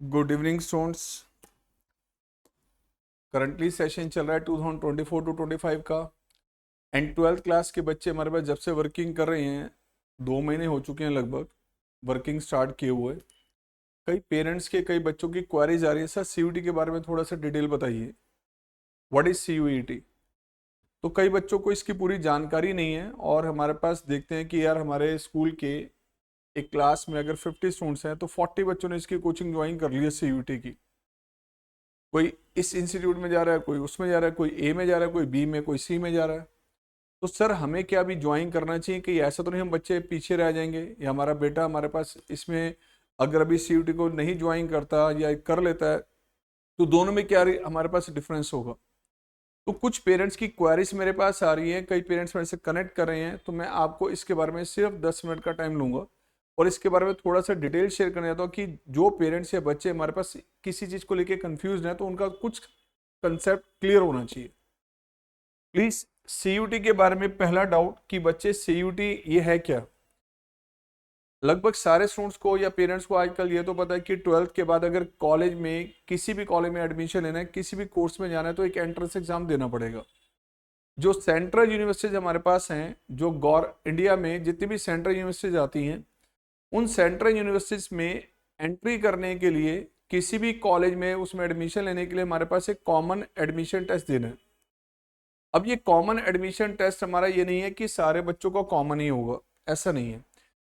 Good evening students. Currently session चल रहा है 2024 टू 25 का एंड ट्वेल्थ क्लास के बच्चे हमारे पास जब से वर्किंग कर रहे हैं 2 महीने हो चुके हैं लगभग वर्किंग स्टार्ट किए हुए। कई पेरेंट्स के कई बच्चों की क्वेरीज आ रही है, सर सीयूईटी के बारे में थोड़ा सा डिटेल बताइए, व्हाट इज सीयूईटी। तो कई बच्चों को इसकी पूरी जानकारी नहीं है और हमारे पास देखते हैं कि यार हमारे स्कूल के एक क्लास में अगर 50 स्टूडेंट्स हैं तो 40 बच्चों ने इसकी कोचिंग ज्वाइन कर ली है सीयूईटी की। कोई इस इंस्टीट्यूट में जा रहा है, कोई उसमें जा रहा है, कोई ए में जा रहा है, कोई बी में, कोई सी में जा रहा है। तो सर हमें क्या अभी ज्वाइन करना चाहिए कि ऐसा तो नहीं हम बच्चे पीछे रह जाएंगे, या हमारा बेटा हमारे पास इसमें अगर अभी सीयूटी को नहीं ज्वाइन करता या कर लेता है तो दोनों में क्या हमारे पास डिफरेंस होगा। तो कुछ पेरेंट्स की क्वेरीज मेरे पास आ रही है, कई पेरेंट्स मेरे से कनेक्ट कर रहे हैं, तो मैं आपको इसके बारे में सिर्फ 10 मिनट का टाइम लूंगा और इसके बारे में थोड़ा सा डिटेल शेयर करना चाहता हूँ कि जो पेरेंट्स या बच्चे हमारे पास किसी चीज़ को लेके कंफ्यूज हैं तो उनका कुछ कंसेप्ट क्लियर होना चाहिए। प्लीज सीयूटी के बारे में पहला डाउट कि बच्चे सीयूटी ये है क्या। लगभग सारे स्टूडेंट्स को या पेरेंट्स को आजकल ये तो पता है कि ट्वेल्थ के बाद अगर कॉलेज में किसी भी कॉलेज में एडमिशन लेना है, किसी भी कोर्स में जाना है तो एक एंट्रेंस एग्जाम देना पड़ेगा। जो सेंट्रल यूनिवर्सिटीज हमारे पास हैं, जो गौर इंडिया में जितनी भी सेंट्रल यूनिवर्सिटीज आती हैं, उन सेंट्रल यूनिवर्सिटीज में एंट्री करने के लिए किसी भी कॉलेज में उसमें एडमिशन लेने के लिए हमारे पास एक कॉमन एडमिशन टेस्ट देना है। अब ये कॉमन एडमिशन टेस्ट हमारा ये नहीं है कि सारे बच्चों का कॉमन ही होगा, ऐसा नहीं है।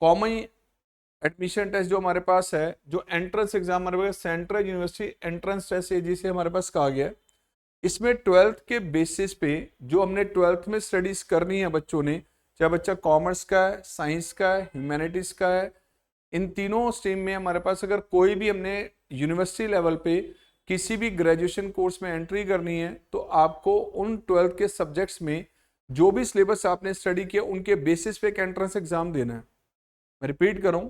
कॉमन एडमिशन टेस्ट जो हमारे पास है, जो एंट्रेंस एग्जाम हमारे पास सेंट्रल यूनिवर्सिटी एंट्रेंस टेस्ट जिसे हमारे पास कहा गया है, इसमें ट्वेल्थ के बेसिस पे जो हमने ट्वेल्थ में स्टडीज करनी है बच्चों ने, चाहे बच्चा कॉमर्स का है, साइंस का है, ह्यूमैनिटीज का है, इन तीनों स्ट्रीम में हमारे पास अगर कोई भी हमने यूनिवर्सिटी लेवल पे किसी भी ग्रेजुएशन कोर्स में एंट्री करनी है तो आपको उन ट्वेल्थ के सब्जेक्ट्स में जो भी सिलेबस आपने स्टडी किया उनके बेसिस पे एक एंट्रेंस एग्जाम देना है। मैं रिपीट करूं,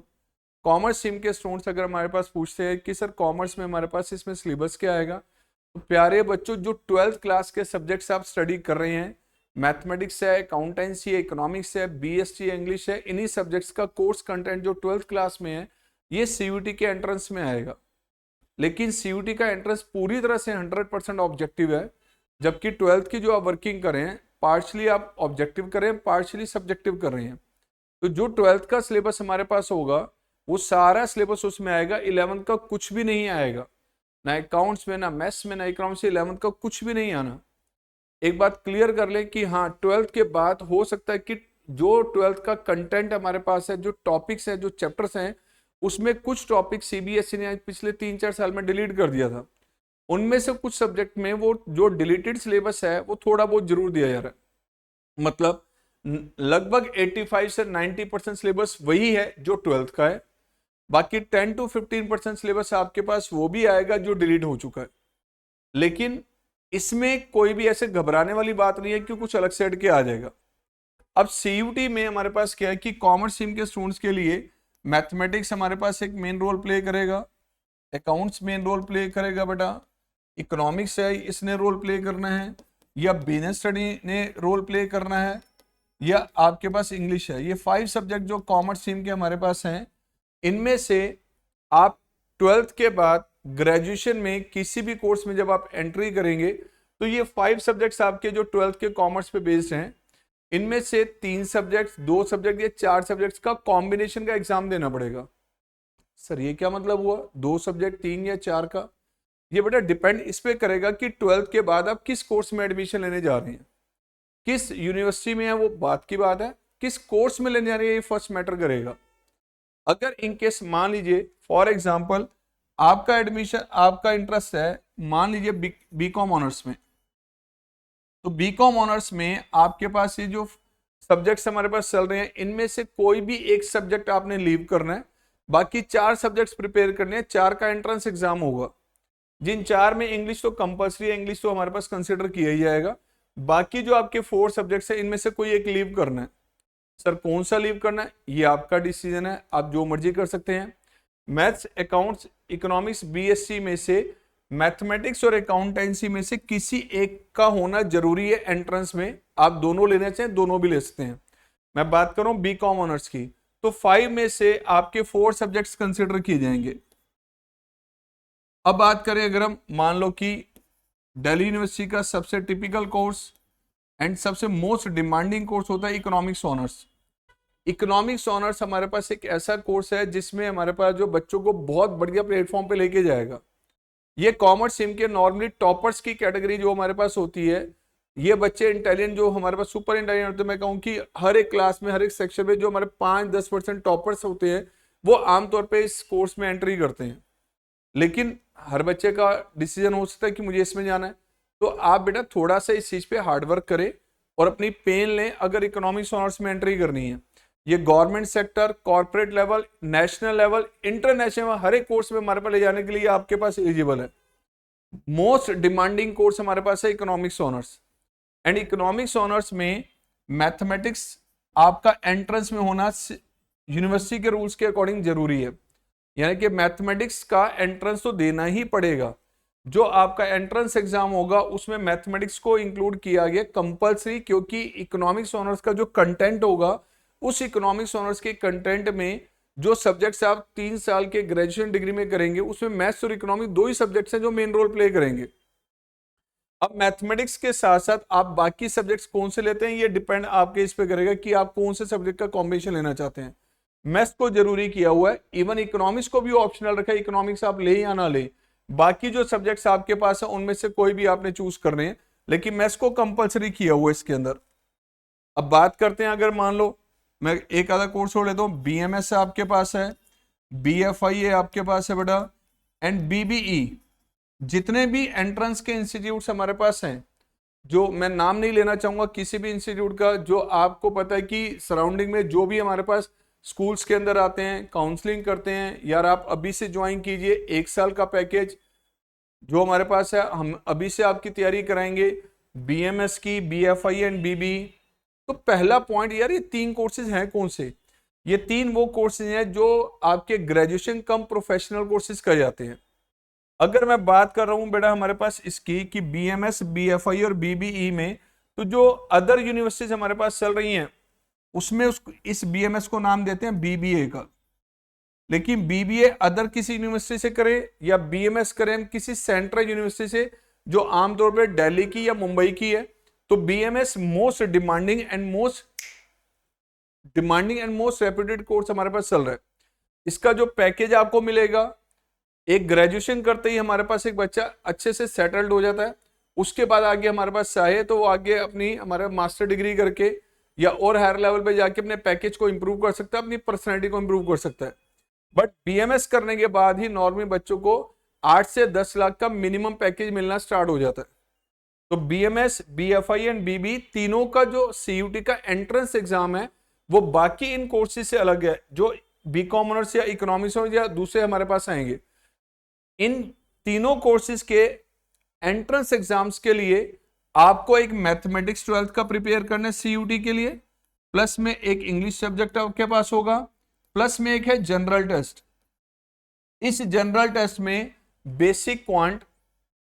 कॉमर्स स्ट्रीम के स्टूडेंट्स अगर हमारे पास पूछते हैं कि सर कॉमर्स में हमारे पास इसमें सिलेबस क्या आएगा, तो प्यारे बच्चों जो ट्वेल्थ क्लास के सब्जेक्ट्स आप स्टडी कर रहे हैं, मैथमेटिक्स है, अकाउंटेंसी है, इकोनॉमिक्स है, बीएसटी इंग्लिश है, इन्हीं सब्जेक्ट्स का कोर्स कंटेंट जो ट्वेल्थ क्लास में है ये सीयूटी के एंट्रेंस में आएगा। लेकिन सीयूटी का एंट्रेंस पूरी तरह से 100% ऑब्जेक्टिव है, जबकि ट्वेल्थ की जो आप वर्किंग कर रहे हैं पार्शली आप ऑब्जेक्टिव कर रहे हैं, पार्शली सब्जेक्टिव कर रहे हैं। तो जो ट्वेल्थ का सिलेबस हमारे पास होगा वो सारा सिलेबस उसमें आएगा, 11th का कुछ भी नहीं आएगा, ना अकाउंट्स में, ना मैथ्स में, ना इकोनॉमिक्स में 11th का कुछ भी नहीं आना। एक बात क्लियर कर लें कि हाँ ट्वेल्थ के बाद हो सकता है कि जो ट्वेल्थ का कंटेंट हमारे पास है, जो टॉपिक्स है, जो चैप्टर्स हैं, उसमें कुछ टॉपिक सीबीएसई ने पिछले 3-4 साल में डिलीट कर दिया था, उनमें से कुछ सब्जेक्ट में वो जो डिलीटेड सिलेबस है वो थोड़ा बहुत जरूर दिया जा रहा है। मतलब लगभग 85 से 90% सिलेबस वही है जो ट्वेल्थ का है, बाकी 10 to 15% सिलेबस आपके पास वो भी आएगा जो डिलीट हो चुका है। लेकिन इसमें कोई भी ऐसे घबराने वाली बात नहीं है कि कुछ अलग से हट के आ जाएगा। अब सीयूटी में हमारे पास क्या है कि कॉमर्स स्ट्रीम के स्टूडेंट्स के लिए मैथमेटिक्स हमारे पास एक मेन रोल प्ले करेगा, अकाउंट्स मेन रोल प्ले करेगा बेटा, इकोनॉमिक्स है इसने रोल प्ले करना है, या बिजनेस स्टडी ने रोल प्ले करना है, या आपके पास इंग्लिश है। ये 5 सब्जेक्ट जो कॉमर्स स्ट्रीम के हमारे पास हैं, इनमें से आप ट्वेल्थ के बाद ग्रेजुएशन में किसी भी कोर्स में जब आप एंट्री करेंगे तो ये 5 सब्जेक्ट्स आपके जो ट्वेल्थ के कॉमर्स पे बेस्ड हैं, इनमें से 3 सब्जेक्ट्स, 2 सब्जेक्ट या 4 सब्जेक्ट्स का कॉम्बिनेशन का एग्जाम देना पड़ेगा। सर ये क्या मतलब हुआ 2 सब्जेक्ट 3 या 4 का? ये बेटा डिपेंड इस पे करेगा कि ट्वेल्थ के बाद आप किस कोर्स में एडमिशन लेने जा रहे हैं, किस यूनिवर्सिटी में है वो बात की बात है, किस कोर्स में लेने जा रहे हैं ये फर्स्ट मैटर करेगा। अगर इनकेस मान लीजिए फॉर एग्जांपल आपका एडमिशन, आपका इंटरेस्ट है मान लीजिए बीकॉम ऑनर्स में, तो बीकॉम ऑनर्स में आपके पास ये जो सब्जेक्ट्स हमारे पास चल रहे हैं इनमें से कोई भी एक सब्जेक्ट आपने लीव करना है, बाकी 4 सब्जेक्ट्स प्रिपेयर करने हैं, 4 का एंट्रेंस एग्जाम होगा। जिन 4 में इंग्लिश तो कंपलसरी है, इंग्लिश तो हमारे पास कंसिडर किया ही जाएगा, बाकी जो आपके 4 सब्जेक्ट्स है इनमें से कोई एक लीव करना है। सर कौन सा लीव करना है ये आपका डिसीजन है, आप जो मर्जी कर सकते हैं। मैथ्स, अकाउंट्स, इकोनॉमिक्स, बीएससी में से मैथमेटिक्स और अकाउंटेंसी में से किसी एक का होना जरूरी है एंट्रेंस में, आप दोनों लेना चाहें दोनों भी ले सकते हैं। मैं बात कर रहा हूं बीकॉम ऑनर्स की, तो 5 में से आपके 4 सब्जेक्ट्स कंसिडर किए जाएंगे। अब बात करें अगर हम मान लो कि दिल्ली यूनिवर्सिटी का सबसे टिपिकल कोर्स एंड सबसे मोस्ट डिमांडिंग कोर्स होता है इकोनॉमिक्स ऑनर्स। इकोनॉमिक्स ऑनर्स हमारे पास एक ऐसा कोर्स है जिसमें हमारे पास जो बच्चों को बहुत बढ़िया प्लेटफॉर्म पे लेके जाएगा। ये कॉमर्स स्ट्रीम के नॉर्मली टॉपर्स की कैटेगरी जो हमारे पास होती है, ये बच्चे इंटेलिजेंट जो हमारे पास सुपर इंटेलिजेंट होते हैं, मैं कहूँ कि हर एक क्लास में हर एक सेक्शन में जो हमारे 5-10% टॉपर्स होते हैं वो आमतौर पर इस कोर्स में एंट्री करते हैं। लेकिन हर बच्चे का डिसीजन हो सकता है कि मुझे इसमें जाना है, तो आप बेटा थोड़ा सा इस चीज पे हार्डवर्क करें और अपनी पेन लें अगर इकोनॉमिक्स ऑनर्स में एंट्री करनी है। ये government sector, corporate level, national level, international, हर एक कोर्स में हमारे पास ले जाने के लिए आपके पास एलिजिबल है। मोस्ट डिमांडिंग कोर्स हमारे पास है economics honours. And economics honours में मैथमेटिक्स आपका एंट्रेंस में होना यूनिवर्सिटी के रूल्स के अकॉर्डिंग जरूरी है, यानी कि मैथमेटिक्स का एंट्रेंस तो देना ही पड़ेगा। जो आपका एंट्रेंस एग्जाम होगा उसमें मैथमेटिक्स को इंक्लूड किया गया कंपलसरी, क्योंकि इकोनॉमिक्स ऑनर्स का जो कंटेंट होगा उस इकोनॉमिक्स ऑनर्स के कंटेंट में जो सब्जेक्ट्स आप 3 साल के ग्रेजुएशन डिग्री में करेंगे उसमें मैथ्स और इकोनॉमिक्स 2 ही सब्जेक्ट्स हैं जो मेन रोल प्ले करेंगे। अब मैथमेटिक्स के साथ साथ आप बाकी सब्जेक्ट्स कौन से लेते हैं ये डिपेंड आपके इस पे करेगा कि आप कौन से सब्जेक्ट का कॉम्बिनेशन लेना चाहते हैं। मैथ्स को जरूरी किया हुआ है, इवन इकोनॉमिक्स को भी ऑप्शनल रखा है, इकोनॉमिक्स आप ले या ना ले, बाकी जो सब्जेक्ट्स आपके पास है उनमें से कोई भी आपने चूज करने हैं, लेकिन मैथ्स को कंपलसरी किया हुआ है इसके अंदर। अब बात करते हैं, अगर मान लो मैं एक आधा कोर्स और लेता हूँ, बीएमएस आपके पास है, बीएफआई आपके पास है बेटा, एंड बीबीई। जितने भी एंट्रेंस के इंस्टीट्यूट्स हमारे पास हैं, जो मैं नाम नहीं लेना चाहूंगा किसी भी इंस्टीट्यूट का, जो आपको पता है कि सराउंडिंग में जो भी हमारे पास स्कूल्स के अंदर आते हैं, काउंसलिंग करते हैं, यार आप अभी से ज्वाइन कीजिए, 1 साल का पैकेज जो हमारे पास है हम अभी से आपकी तैयारी कराएंगे बीएमएस की, बीएफआई एंड बीबी। तो पहला पॉइंट, यार ये 3 कोर्सेज हैं कौन से? ये 3 वो कोर्सेज हैं जो आपके ग्रेजुएशन कम प्रोफेशनल कोर्सेज कहे जाते हैं। अगर मैं बात कर रहा हूं बेटा हमारे पास इसकी कि बीएमएस, बीएफआई और बीबीई में, तो जो अदर यूनिवर्सिटीज हमारे पास चल रही हैं उसमें इस बीएमएस को नाम देते हैं बीबीए का। लेकिन बीबीए अदर किसी यूनिवर्सिटी से करें या बीएमएस करें किसी सेंट्रल यूनिवर्सिटी से जो आमतौर पर दिल्ली की या मुंबई की है, तो BMS most demanding and most reputed course हमारे पास चल रहा है। इसका जो पैकेज आपको मिलेगा, एक ग्रेजुएशन करते ही हमारे पास एक बच्चा अच्छे से सेटल्ड हो जाता है, उसके बाद आगे हमारे पास चाहे तो वो आगे अपनी हमारे मास्टर डिग्री करके या और हायर लेवल पे जाके अपने पैकेज को इंप्रूव कर सकता है, अपनी पर्सनैलिटी को इंप्रूव कर सकता है। बट बीएमएस करने के बाद ही नॉर्मली बच्चों को 8 से 10 लाख का मिनिमम पैकेज मिलना स्टार्ट हो जाता है। तो बीएमएस, बीएफआई एंड बीबी तीनों का जो सीयूटी का एंट्रेंस एग्जाम है वो बाकी इन कोर्सेज से अलग है, जो बीकॉम ऑनर्स या इकोनॉमिक्स या दूसरे हमारे पास आएंगे। इन तीनों कोर्सेज के एंट्रेंस एग्जाम्स के लिए आपको एक मैथमेटिक्स 12th का प्रिपेयर करना है सीयूटी के लिए, प्लस में एक इंग्लिश सब्जेक्ट आपके पास होगा, प्लस में एक है जनरल टेस्ट। इस जनरल टेस्ट में basic quant,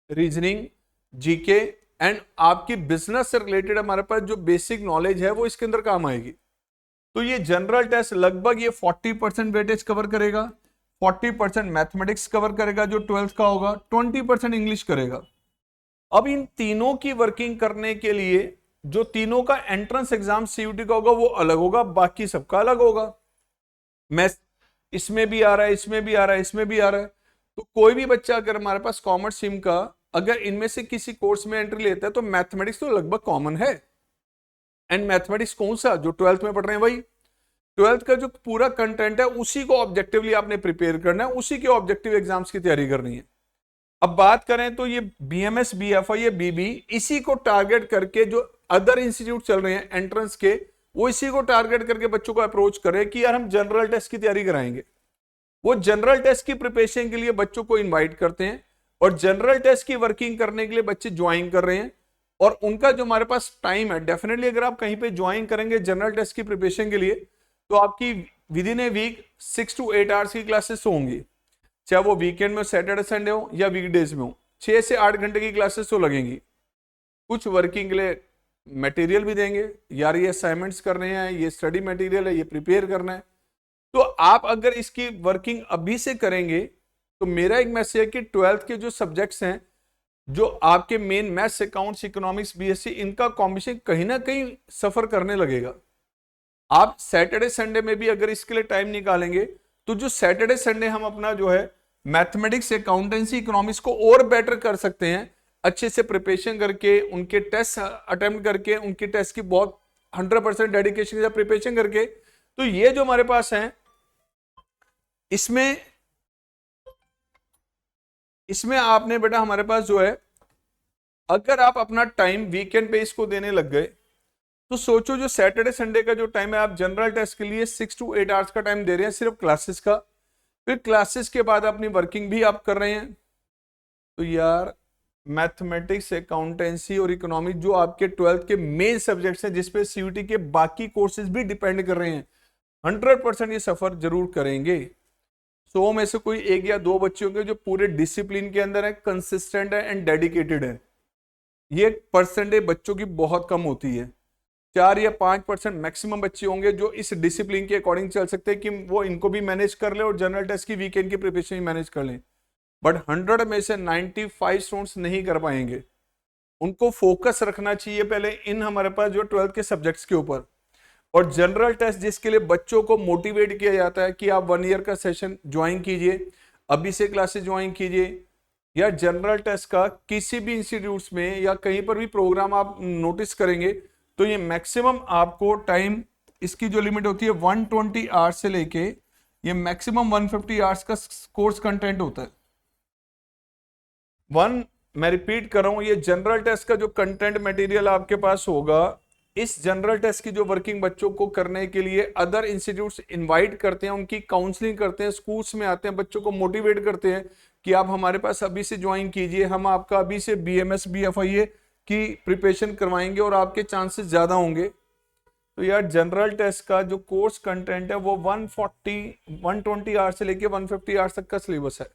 reasoning, GK and आपकी बिजनेस से रिलेटेड हमारे पास जो बेसिक नॉलेज है वो इसके अंदर काम आएगी। तो ये जनरल टेस्ट लगभग ये 40% वेटेज कवर करेगा, 40% मैथमेटिक्स कवर करेगा जो 12th का होगा, 20% इंग्लिश करेगा। अब इन तीनों की वर्किंग करने के लिए जो तीनों का एंट्रेंस एग्जाम सीयूटी का होगा वो अलग होगा, बाकी सबका अलग होगा। मैथ इसमें भी आ रहा है, इसमें भी आ रहा है, इसमें भी आ रहा है। तो कोई भी बच्चा अगर हमारे पास कॉमर्स स्ट्रीम का अगर इनमें से किसी कोर्स में एंट्री लेता है तो मैथमेटिक्स तो लगभग कॉमन है। एंड मैथमेटिक्स कौन सा? जो 12th में पढ़ रहे हैं वही। 12th का जो पूरा कंटेंट है उसी को ऑब्जेक्टिवली आपने प्रिपेयर करना है, उसी के ऑब्जेक्टिव एग्जाम्स की तैयारी करनी है। अब बात करें तो ये बीएमएस, बीएफआई, बीबी इसी को टारगेट करके जो अदर इंस्टीट्यूट चल रहे हैं एंट्रेंस के, वो इसी को टारगेट करके बच्चों को अप्रोच करें कि यार हम जनरल टेस्ट की तैयारी कराएंगे। वो जनरल टेस्ट की प्रिपरेशन के लिए बच्चों को इनवाइट करते हैं और जनरल टेस्ट की वर्किंग करने के लिए बच्चे ज्वाइन कर रहे हैं। और उनका जो हमारे पास टाइम है, डेफिनेटली अगर आप कहीं पे ज्वाइन करेंगे जनरल टेस्ट की प्रिपरेशन के लिए तो आपकी within a week 6 to 8 hours की क्लासेस होंगी, चाहे वो वीकेंड में सैटरडे संडे हो या वीकडेज में हो। 6 से 8 घंटे की क्लासेस तो लगेंगी। कुछ वर्किंग के लिए मटेरियल भी देंगे, यार ये असाइनमेंट्स करने हैं, ये स्टडी मटेरियल है, ये प्रिपेयर करना है। तो आप अगर इसकी वर्किंग अभी से करेंगे तो मेरा एक मैसेज है कि 12th के जो सब्जेक्ट्स हैं, जो आपके main maths, accounts, economics, BSc, इनका कॉम्बिनेशन कहीं ना कहीं सफर करने लगेगा। आप सैटरडे संडे में भी अगर इसके लिए टाइम निकालेंगे तो जो सैटरडे संडे हम अपना जो है मैथमेटिक्स, अकाउंटेंसी, इकोनॉमिक्स को और बेटर कर सकते हैं, अच्छे से प्रिपरेशन करके, उनके टेस्ट अटेम्प्ट करके, उनके टेस्ट की बहुत 100% डेडिकेशन के साथ प्रिपरेशन करके। तो ये जो हमारे पास है, इसमें आपने बेटा हमारे पास जो है, अगर आप अपना टाइम वीकेंड पे इसको देने लग गए तो सोचो जो सैटरडे संडे का जो टाइम है, आप जनरल टेस्ट के लिए 6 to 8 आवर्स का टाइम दे रहे हैं सिर्फ क्लासेस का, फिर क्लासेस के बाद अपनी वर्किंग भी आप कर रहे हैं। तो यार मैथमेटिक्स, अकाउंटेंसी और इकोनॉमिक्स जो आपके 12th के मेन सब्जेक्ट्स हैं, जिसपे सीयूटी के बाकी कोर्सेज भी डिपेंड कर रहे हैं, 100% ये सफर जरूर करेंगे। 100 में से कोई 1 या 2 बच्चे होंगे जो पूरे डिसिप्लिन के अंदर है, कंसिस्टेंट है एंड डेडिकेटेड है। ये परसेंटेज बच्चों की बहुत कम होती है, 4 या 5% मैक्सिमम बच्चे होंगे जो इस डिसिप्लिन के अकॉर्डिंग चल सकते हैं कि वो इनको भी मैनेज कर ले और जनरल टेस्ट की वीकेंड की प्रिपरेशन भी मैनेज कर लें। बट 100 में से 95 स्टूडेंट्स नहीं कर पाएंगे। उनको फोकस रखना चाहिए पहले इन हमारे पास जो 12th के सब्जेक्ट्स के ऊपर, और जनरल टेस्ट जिसके लिए बच्चों को मोटिवेट किया जाता है कि आप 1 ईयर का सेशन ज्वाइन कीजिए, अभी से क्लासेस ज्वाइन कीजिए, या जनरल टेस्ट का किसी भी इंस्टीट्यूट्स में या कहीं पर भी प्रोग्राम आप नोटिस करेंगे तो ये मैक्सिमम आपको टाइम, इसकी जो लिमिट होती है 120 आवर्स से लेके ये मैक्सिमम 150 आवर्स का कोर्स कंटेंट होता है। मैं रिपीट कर रहा हूं, ये जनरल टेस्ट का जो कंटेंट मटेरियल आपके पास होगा, इस जनरल टेस्ट की जो वर्किंग बच्चों को करने के लिए अदर इंस्टीट्यूट्स इनवाइट करते हैं, उनकी काउंसलिंग करते हैं, स्कूल्स में आते हैं, बच्चों को मोटिवेट करते हैं कि आप हमारे पास अभी से ज्वाइन कीजिए, हम आपका अभी से BMS BFIA की प्रिपरेशन करवाएंगे और आपके चांसेस ज्यादा होंगे। तो यार जनरल टेस्ट का जो कोर्स कंटेंट है वो 120 आवर्स से लेके 150 आवर्स तक का सिलेबस है,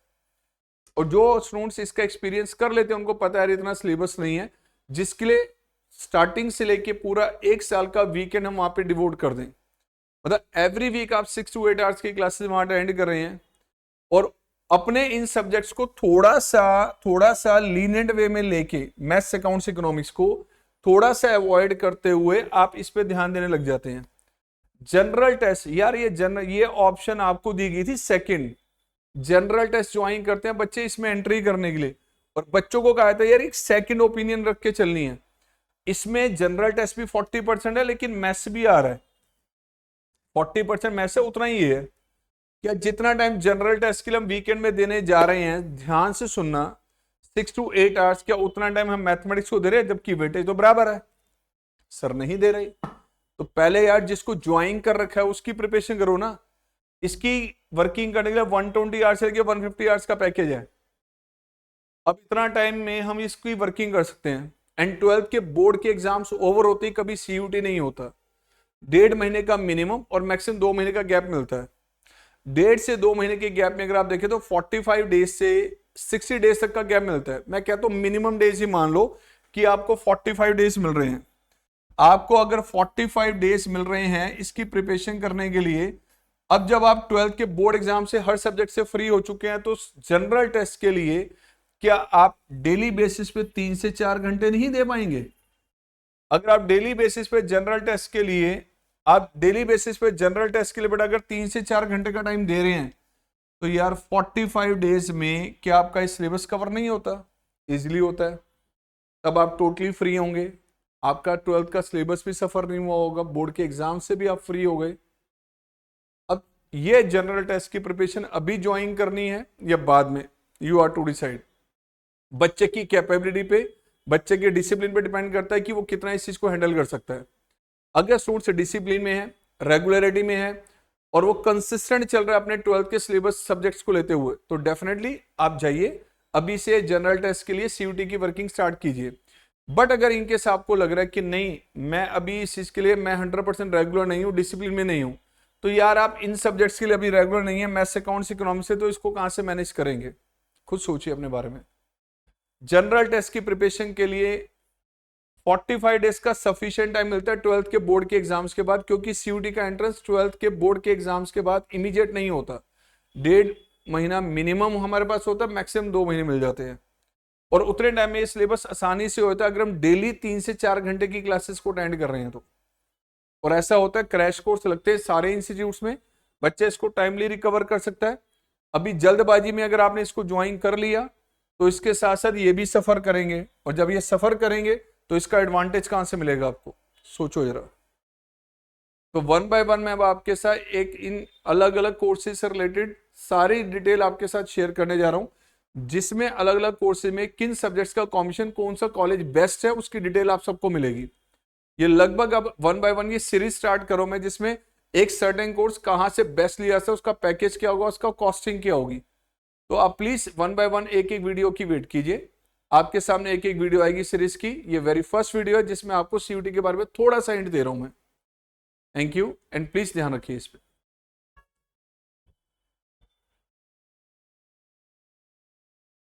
और जो स्टूडेंट्स इसका एक्सपीरियंस कर लेते हैं उनको पता है इतना सिलेबस नहीं है, जिसके लिए स्टार्टिंग से लेके पूरा 1 साल का वीकेंड हम वहां पे डिवोट कर दें। मतलब एवरी वीक आप 6 to 8 आवर्स की क्लासेस वहां अटेंड कर रहे हैं, और अपने इन सब्जेक्ट्स को थोड़ा सा लीनियंट वे में लेके मैथ्स, अकाउंट्स, इकोनॉमिक्स को थोड़ा सा अवॉइड करते हुए आप इस पे ध्यान देने लग जाते हैं। जनरल टेस्ट यार, ये ऑप्शन आपको दी गई थी सेकंड, जनरल टेस्ट ज्वाइन करते हैं बच्चे इसमें एंट्री करने के लिए, और बच्चों को कहा था यार एक सेकंड ओपिनियन रख के चलनी है। इसमें जनरल टेस्ट भी 40% है, लेकिन मैथ्स भी आ रहा है, 40% मैथ्स है, उतना ही है। क्या जितना टाइम जनरल टेस्ट के लिए हम वीकेंड में देने जा रहे हैं, ध्यान से सुनना, 6 to 8 आवर्स, क्या उतना टाइम हम मैथमेटिक्स को दे रहे हैं? जबकि वेटेज तो बराबर है। सर नहीं दे रही, तो पहले यार जिसको ज्वाइन कर रखा है उसकी प्रिपरेशन करो ना। इसकी वर्किंग करने के लिए 120 आवर्स से 150 आवर्स का पैकेज है। अब इतना टाइम में हम इसकी वर्किंग कर सकते हैं। एंड 12th के बोर्ड के एग्जाम्स ओवर होते ही कभी CUT नहीं होता, 1.5 महीने का मिनिमम और मैक्सिमम 2 महीने का गैप मिलता है। 1.5 से 2 महीने के गैप में अगर आप देखें तो 45 डेज से 60 डेज तक का गैप मिलता है। मैं कहता हूं मिनिमम डेज ही मान लो कि आपको 45 डेज मिल रहे हैं। आपको अगर 45 डेज मिल रहे हैं इसकी प्रिपरेशन करने के लिए, अब जब आप 12th के बोर्ड एग्जाम से हर सब्जेक्ट से फ्री हो चुके हैं, तो जनरल टेस्ट के लिए क्या आप डेली बेसिस पे 3 से 4 घंटे नहीं दे पाएंगे? अगर आप डेली बेसिस पे जनरल टेस्ट के लिए बेटा अगर 3 से 4 घंटे का टाइम दे रहे हैं, तो यार 45 डेज में क्या आपका सिलेबस कवर नहीं होता? इजीली होता है। तब आप टोटली फ्री होंगे, आपका 12th का सिलेबस भी सफर नहीं हुआ होगा, बोर्ड के एग्जाम से भी आप फ्री हो गए। अब ये जनरल टेस्ट की प्रिपरेशन अभी ज्वाइन करनी है या बाद में, यू आर टू डिसाइड। बच्चे की कैपेबिलिटी पे, बच्चे के डिसिप्लिन पे डिपेंड करता है कि वो कितना इस चीज को हैंडल कर सकता है। अगर स्टूडेंट डिसिप्लिन में है, रेगुलरिटी में है, और वो कंसिस्टेंट चल रहा है अपने 12th के सिलेबस सब्जेक्ट्स को लेते हुए, तो डेफिनेटली आप जाइए, अभी से जनरल टेस्ट के लिए CUT की वर्किंग स्टार्ट कीजिए। बट अगर इनकेस आपको लग रहा है कि नहीं, मैं अभी इस चीज के लिए मैं 100% रेगुलर नहीं हूँ, डिसिप्लिन में नहीं हूँ, तो यार आप इन सब्जेक्ट्स के लिए अभी रेगुलर नहीं है, मैथ्स, अकाउंट्स, इकोनॉमिक्स से, तो इसको कहां से मैनेज करेंगे? खुद सोचिए अपने बारे में। जनरल टेस्ट की प्रिपरेशन के लिए 45 डेज का सफिशिएंट टाइम मिलता है 12th के बोर्ड के एग्जाम्स के बाद, क्योंकि CUT का एंट्रेंस 12th के बोर्ड के एग्जाम्स के बाद इमीडिएट नहीं होता, 1.5 महीना मिनिमम हमारे पास होता है, मैक्सिमम 2 महीने मिल जाते हैं। और उतने टाइम में ये सिलेबस आसानी से होता है अगर हम डेली 3 से 4 घंटे की क्लासेस को अटेंड कर रहे हैं तो। और ऐसा होता है क्रैश कोर्स लगते हैं सारे इंस्टीट्यूट्स में, बच्चे इसको टाइमली रिकवर कर सकता है। अभी जल्दबाजी में अगर आपने इसको ज्वाइन कर लिया तो इसके साथ साथ ये भी सफर करेंगे, और जब ये सफर करेंगे तो इसका एडवांटेज कहां से मिलेगा आपको, सोचो जरा। तो 1 बाय 1 मैं अब आपके साथ एक इन अलग अलग कोर्सेज से रिलेटेड सारी डिटेल आपके साथ शेयर करने जा रहा हूं, जिसमें अलग अलग कोर्सेज में किन सब्जेक्ट्स का कॉम्बिनेशन, कौन सा कॉलेज बेस्ट है, उसकी डिटेल आप सबको मिलेगी। ये लगभग अब 1 बाय 1 ये सीरीज स्टार्ट करो मैं, जिसमें एक सर्टेन कोर्स कहां से बेस्ट लिया जाता है, उसका पैकेज क्या होगा, उसका कॉस्टिंग क्या होगी। तो आप प्लीज 1 बाय 1 एक एक वीडियो की वेट कीजिए, आपके सामने एक एक वीडियो आएगी सीरीज की। ये वेरी फर्स्ट वीडियो है जिसमें आपको सीयूटी के बारे में थोड़ा सा हिंट दे रहा हूं मैं। थैंक यू एंड प्लीज ध्यान रखिए इस पे।